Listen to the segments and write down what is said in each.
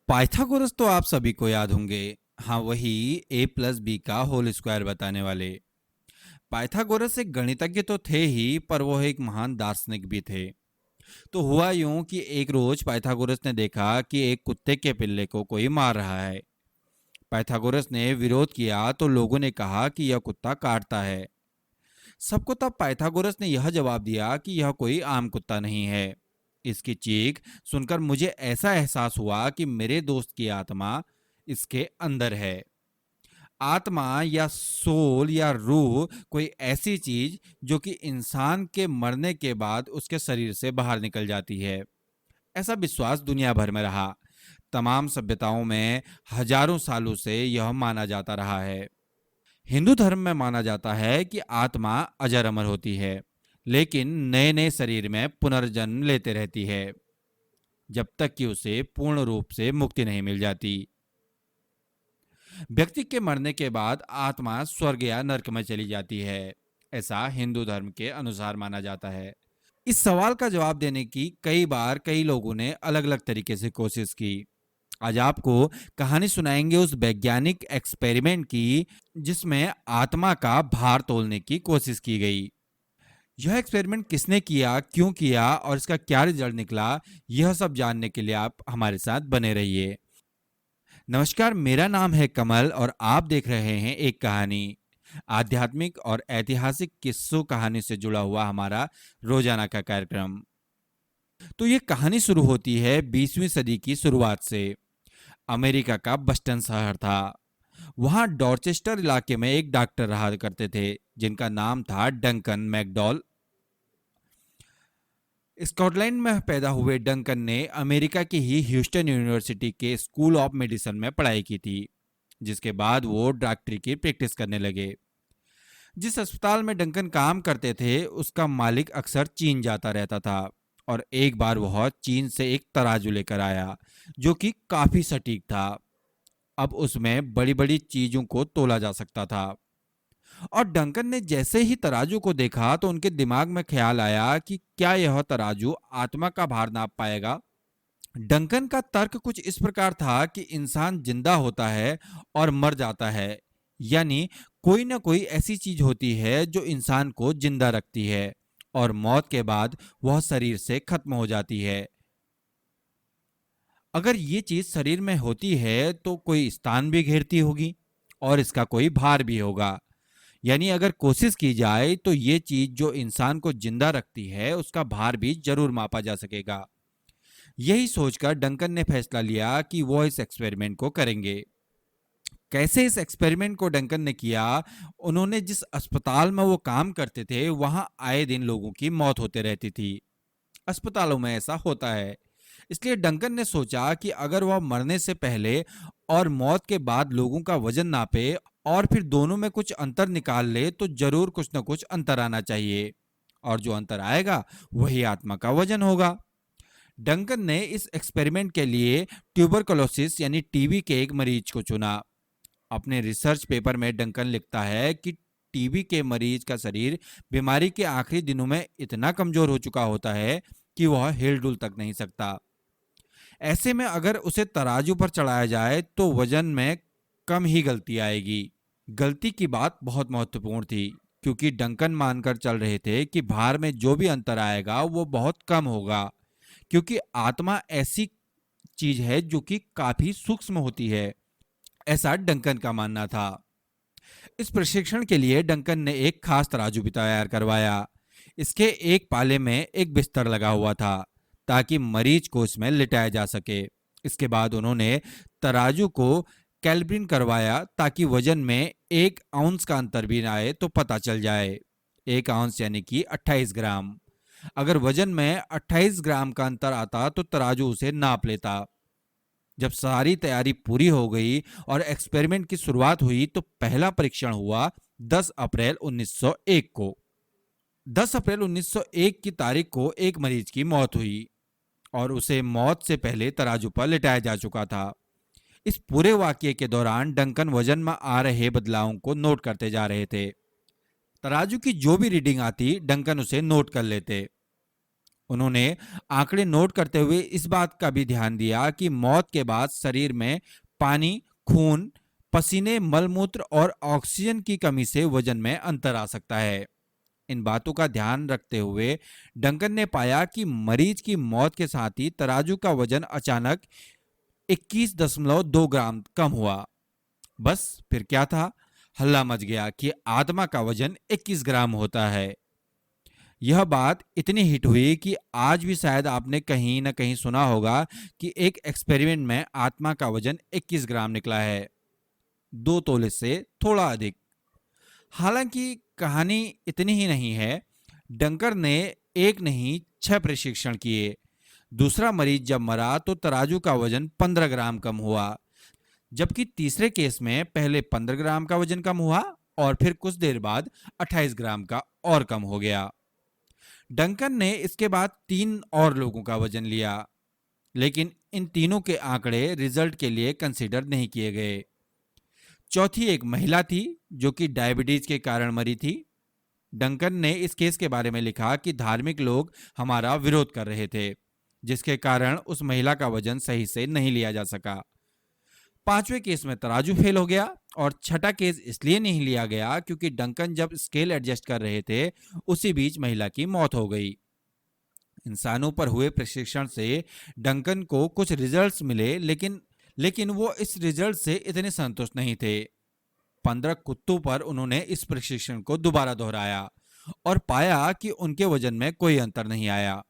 Pythagoras तो आप सभी को याद होंगे। हाँ, वही ए प्लस बी का होल स्क्वायर बताने वाले। पाइथागोरस एक गणितज्ञ तो थे ही, पर वो एक महान दार्शनिक भी थे। तो हुआ यूं कि एक रोज पाइथागोरस ने देखा कि एक कुत्ते के पिल्ले को कोई मार रहा है। पाइथागोरस ने विरोध किया तो लोगों ने कहा कि यह कुत्ता काटता है। सबको तब पाइथागोरस ने यह जवाब दिया कि यह कोई आम कुत्ता नहीं है। इसकी चीख सुनकर मुझे ऐसा एहसास हुआ कि मेरे दोस्त की आत्मा इसके अंदर है। आत्मा या सोल या रूह कोई ऐसी चीज जो कि इंसान के मरने के बाद उसके शरीर से बाहर निकल जाती है। ऐसा विश्वास दुनिया भर में रहा। तमाम सभ्यताओं में हजारों सालों से यह माना जाता रहा है। हिंदू धर्म में माना जाता है कि आत्मा अजर अमर होती है, लेकिन नए नए शरीर में पुनर्जन्म लेते रहती है जब तक कि उसे पूर्ण रूप से मुक्ति नहीं मिल जाती। व्यक्ति के मरने के बाद आत्मा स्वर्ग या नरक में चली जाती है, ऐसा हिंदू धर्म के अनुसार माना जाता है। इस सवाल का जवाब देने की कई बार कई लोगों ने अलग अलग तरीके से कोशिश की। आज आपको कहानी सुनाएंगे उस वैज्ञानिक एक्सपेरिमेंट की जिसमें आत्मा का भार तोलने की कोशिश की गई। यह एक्सपेरिमेंट किसने किया, क्यों किया और इसका क्या रिजल्ट निकला, यह सब जानने के लिए आप हमारे साथ बने रहिए। नमस्कार, मेरा नाम है कमल और आप देख रहे हैं एक कहानी, आध्यात्मिक और ऐतिहासिक किस्सों कहानी से जुड़ा हुआ हमारा रोजाना का कार्यक्रम। तो ये कहानी शुरू होती है 20वीं सदी की शुरुआत से। अमेरिका का बस्टन शहर था। वहां डॉर्चेस्टर इलाके में एक डॉक्टर रहा करते थे जिनका नाम था डंकन मैकडॉल। स्कॉटलैंड में पैदा हुए डंकन ने अमेरिका की ही ह्यूस्टन यूनिवर्सिटी के स्कूल ऑफ मेडिसिन में पढ़ाई की थी, जिसके बाद वो डॉक्टरी की प्रैक्टिस करने लगे। जिस अस्पताल में डंकन काम करते थे उसका मालिक अक्सर चीन जाता रहता था, और एक बार वह चीन से एक तराजू लेकर आया जो कि काफी सटीक था। अब उसमें बड़ी बड़ी चीजों को तोला जा सकता था। और डंकन ने जैसे ही तराजू को देखा तो उनके दिमाग में ख्याल आया कि क्या यह तराजू आत्मा का भार नाप पाएगा। डंकन का तर्क कुछ इस प्रकार था कि इंसान जिंदा होता है और मर जाता है, यानी कोई ना कोई ऐसी चीज होती है जो इंसान को जिंदा रखती है और मौत के बाद वह शरीर से खत्म हो जाती है। अगर ये चीज शरीर में होती है तो कोई स्थान भी घेरती होगी और इसका कोई भार भी होगा। यानी अगर कोशिश की जाए तो ये चीज जो इंसान को जिंदा रखती है उसका भार भी जरूर मापा जा सकेगा। यही सोचकर डंकन ने फैसला लिया कि वो इस एक्सपेरिमेंट को करेंगे। कैसे इस एक्सपेरिमेंट को डंकन ने किया, उन्होंने जिस अस्पताल में वो काम करते थे वहां आए दिन लोगों की मौत होते रहती थी। अस्पतालों में ऐसा होता है। इसलिए डंकन ने सोचा कि अगर वह मरने से पहले और मौत के बाद लोगों का वजन नापे और फिर दोनों में कुछ अंतर निकाल ले तो जरूर कुछ न कुछ अंतर आना चाहिए, और जो अंतर आएगा वही आत्मा का वजन होगा। डंकन ने इस एक्सपेरिमेंट के लिए ट्यूबरकुलोसिस यानी टीबी के एक मरीज को चुना। अपने रिसर्च पेपर में डंकन लिखता है कि टीबी के मरीज का शरीर बीमारी के आखिरी दिनों में इतना कमजोर हो चुका होता है कि वह हिल डुल तक नहीं सकता। ऐसे में अगर उसे तराजू पर चढ़ाया जाए तो वजन में कम ही गलती आएगी। गलती की बात बहुत महत्वपूर्ण थी, क्योंकि डंकन मानकर चल रहे थे कि भार में जो भी अंतर आएगा वो बहुत कम होगा, क्योंकि आत्मा ऐसी चीज है जो कि काफी सूक्ष्म होती है, ऐसा डंकन का मानना था। इस प्रशिक्षण के लिए डंकन ने एक खास तराजू भी तैयार करवाया। इसके एक पाले में एक बिस्तर लगा हुआ था ताकि मरीज को इसमें लिटाया जा सके। इसके बाद उन्होंने तराजू को कैलिब्रेट करवाया ताकि वजन में 1 आउंस का अंतर भी आए तो पता चल जाए। 1 आउंस यानी कि 28 ग्राम। अगर वजन में 28 ग्राम का अंतर आता तो तराजू उसे नाप लेता। जब सारी तैयारी पूरी हो गई और एक्सपेरिमेंट की शुरुआत हुई तो पहला परीक्षण हुआ 10 अप्रैल 1901 को। 10 अप्रैल 1901 की तारीख को एक मरीज की मौत हुई और उसे मौत से पहले तराजू पर लिटाया जा चुका था। इस पूरे वाकये के दौरान डंकन वजन में आ रहे बदलावों को नोट करते जा रहे थे। तराजू की जो भी रीडिंग आती डंकन उसे नोट कर लेते। उन्होंने आंकड़े नोट करते हुए इस बात का भी ध्यान दिया कि मौत के बाद शरीर में पानी, खून, पसीने, मलमूत्र और ऑक्सीजन की कमी से वजन में अंतर आ सकता है। इन बातों का ध्यान रखते हुए डंकन ने पाया कि मरीज की मौत के साथ ही तराजू का वजन अचानक 21.2 ग्राम कम हुआ। बस फिर क्या था, हल्ला मच गया कि आत्मा का वजन 21 ग्राम होता है। यह बात इतनी हिट हुई कि आज भी शायद आपने कहीं ना कहीं सुना होगा कि एक एक्सपेरिमेंट में आत्मा का वजन 21 ग्राम निकला है, 2 तोले से थोड़ा अधिक। हालांकि कहानी इतनी ही नहीं है। डंकर ने एक नहीं 6 प्रशिक्षण किए। दूसरा मरीज जब मरा तो तराजू का वजन 15 ग्राम कम हुआ, जबकि तीसरे केस में पहले 15 ग्राम का वजन कम हुआ और फिर कुछ देर बाद 28 ग्राम का और कम हो गया। डंकन ने इसके बाद 3 और लोगों का वजन लिया, लेकिन इन तीनों के आंकड़े रिजल्ट के लिए कंसीडर नहीं किए गए। चौथी एक महिला थी जो कि डायबिटीज के कारण मरी थी। डंकन ने इस केस के बारे में लिखा कि धार्मिक लोग हमारा विरोध कर रहे थे, जिसके कारण उस महिला का वजन सही से नहीं लिया जा सका। पांचवें केस में तराजू फेल हो गया और छठा केस इसलिए नहीं लिया गया क्योंकि डंकन जब स्केल एडजस्ट कर रहे थे उसी बीच महिला की मौत हो गई। इंसानों पर हुए प्रशिक्षण से डंकन को कुछ रिजल्ट्स मिले, लेकिन वो इस रिजल्ट से इतने संतुष्ट नहीं थे। 15 कुत्तों पर उन्होंने इस प्रशिक्षण को दोबारा दोहराया और पाया कि उनके वजन में कोई अंतर नहीं आया।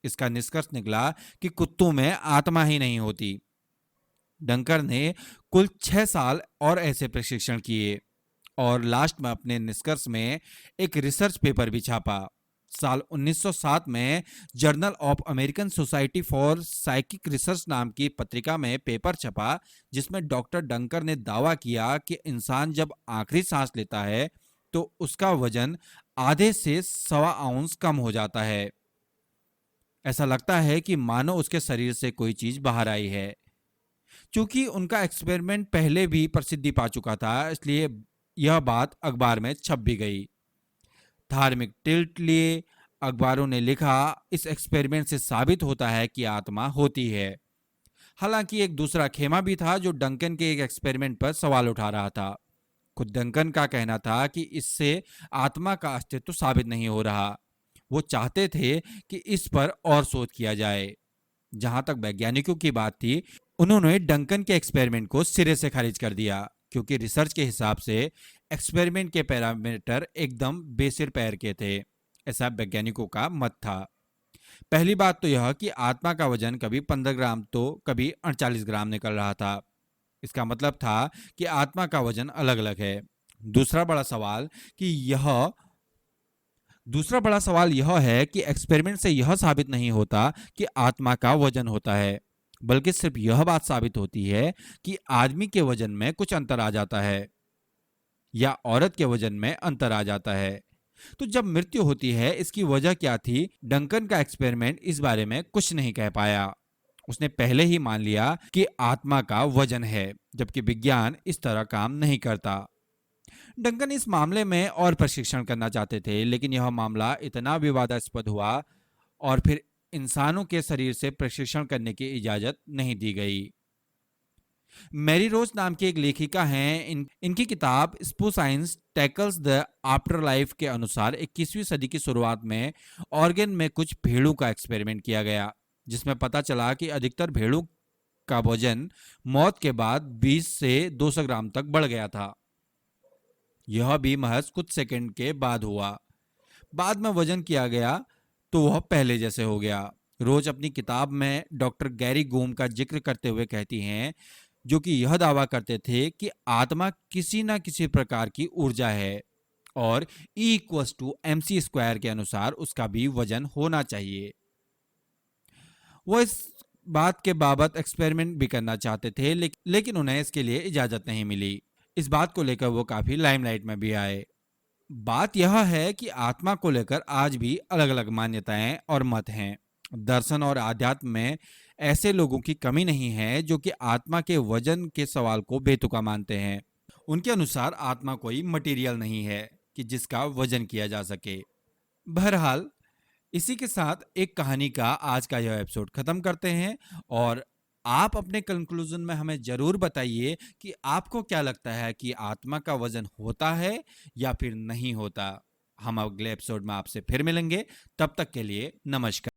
इसका निष्कर्ष निकला कि कुत्तों में आत्मा ही नहीं होती। डंकर ने कुल 6 साल और ऐसे प्रशिक्षण किए और लास्ट में अपने निष्कर्ष में एक रिसर्च पेपर भी छापा। साल 1907 में journal of American society for psychic research नाम की पत्रिका में पेपर छपा, जिसमें डॉक्टर डंकर ने दावा किया कि इंसान जब आखिरी सांस लेता है तो उसका वजन आधे से 1.25 औंस कम हो जाता है। ऐसा लगता है कि मानो उसके शरीर से कोई चीज बाहर आई है। चूंकि उनका एक्सपेरिमेंट पहले भी प्रसिद्धि पा चुका था, इसलिए यह बात अखबार में छप भी गई। धार्मिक टिल्ट लिए अखबारों ने लिखा, इस एक्सपेरिमेंट से साबित होता है कि आत्मा होती है। हालांकि एक दूसरा खेमा भी था जो डंकन के एक एक्सपेरिमेंट पर सवाल उठा रहा था। खुद डंकन का कहना था कि इससे आत्मा का अस्तित्व साबित नहीं हो रहा। वो चाहते थे कि इस पर और शोध किया जाए। जहां तक वैज्ञानिकों की बात थी, उन्होंने डंकन के एक्सपेरिमेंट को सिरे से खारिज कर दिया क्योंकि रिसर्च के हिसाब से एक्सपेरिमेंट के पैरामीटर एकदम बेसिर पैर के थे। ऐसा वैज्ञानिकों का मत था। पहली बात तो यह कि आत्मा का वजन कभी 15 ग्राम तो कभी 48 ग्राम निकल रहा था। इसका मतलब था कि आत्मा का वजन अलग अलग है। दूसरा बड़ा सवाल यह है कि एक्सपेरिमेंट से यह साबित नहीं होता कि आत्मा का वजन होता है, बल्कि सिर्फ यह बात साबित होती है कि आदमी के वजन में कुछ अंतर आ जाता है या औरत के वजन में अंतर आ जाता है। तो जब मृत्यु होती है, इसकी वजह क्या थी? डंकन का एक्सपेरिमेंट इस बारे में कुछ नहीं कह पाया। उसने पहले ही मान लिया कि आत्मा का वजन है, जबकि विज्ञान इस तरह काम नहीं करता। डंकन इस मामले में और प्रशिक्षण करना चाहते थे, लेकिन यह मामला इतना विवादास्पद हुआ और फिर इंसानों के शरीर से प्रशिक्षण करने की इजाजत नहीं दी गई। मैरी रोज नाम की एक लेखिका हैं। इनकी किताब spook science tackles the afterlife के अनुसार 21वीं सदी की शुरुआत में ऑर्गन में कुछ भेड़ों का एक्सपेरिमेंट किया गया, जिसमें पता चला कि अधिकतर भेड़ों का वजन मौत के बाद 20 से 200 ग्राम तक बढ़ गया था। यह भी महज कुछ सेकंड के बाद हुआ। बाद में वजन किया गया तो वह पहले जैसे हो गया। रोज अपनी किताब में डॉक्टर गैरी गोम का जिक्र करते हुए कहती हैं, जो कि यह दावा करते थे कि आत्मा किसी न किसी प्रकार की ऊर्जा है और E=mc² के अनुसार उसका भी वजन होना चाहिए। वो इस बात के बाबत एक्सपेरिमेंट भी करना चाहते थे, लेकिन उन्हें इसके लिए इजाजत नहीं मिली। इस बात को लेकर वो काफी लाइमलाइट में भी आए। बात यह है कि आत्मा को लेकर आज भी अलग अलग मान्यताएं और मत हैं। दर्शन और आध्यात्म में ऐसे लोगों की कमी नहीं है जो कि आत्मा के वजन के सवाल को बेतुका मानते हैं। उनके अनुसार आत्मा कोई मटेरियल नहीं है कि जिसका वजन किया जा सके। बहरहाल, इसी के साथ एक कहानी का आज का यह एपिसोड खत्म करते हैं और आप अपने कंक्लूजन में हमें जरूर बताइए कि आपको क्या लगता है कि आत्मा का वजन होता है या फिर नहीं होता। हम अगले एपिसोड में आपसे फिर मिलेंगे, तब तक के लिए नमस्कार।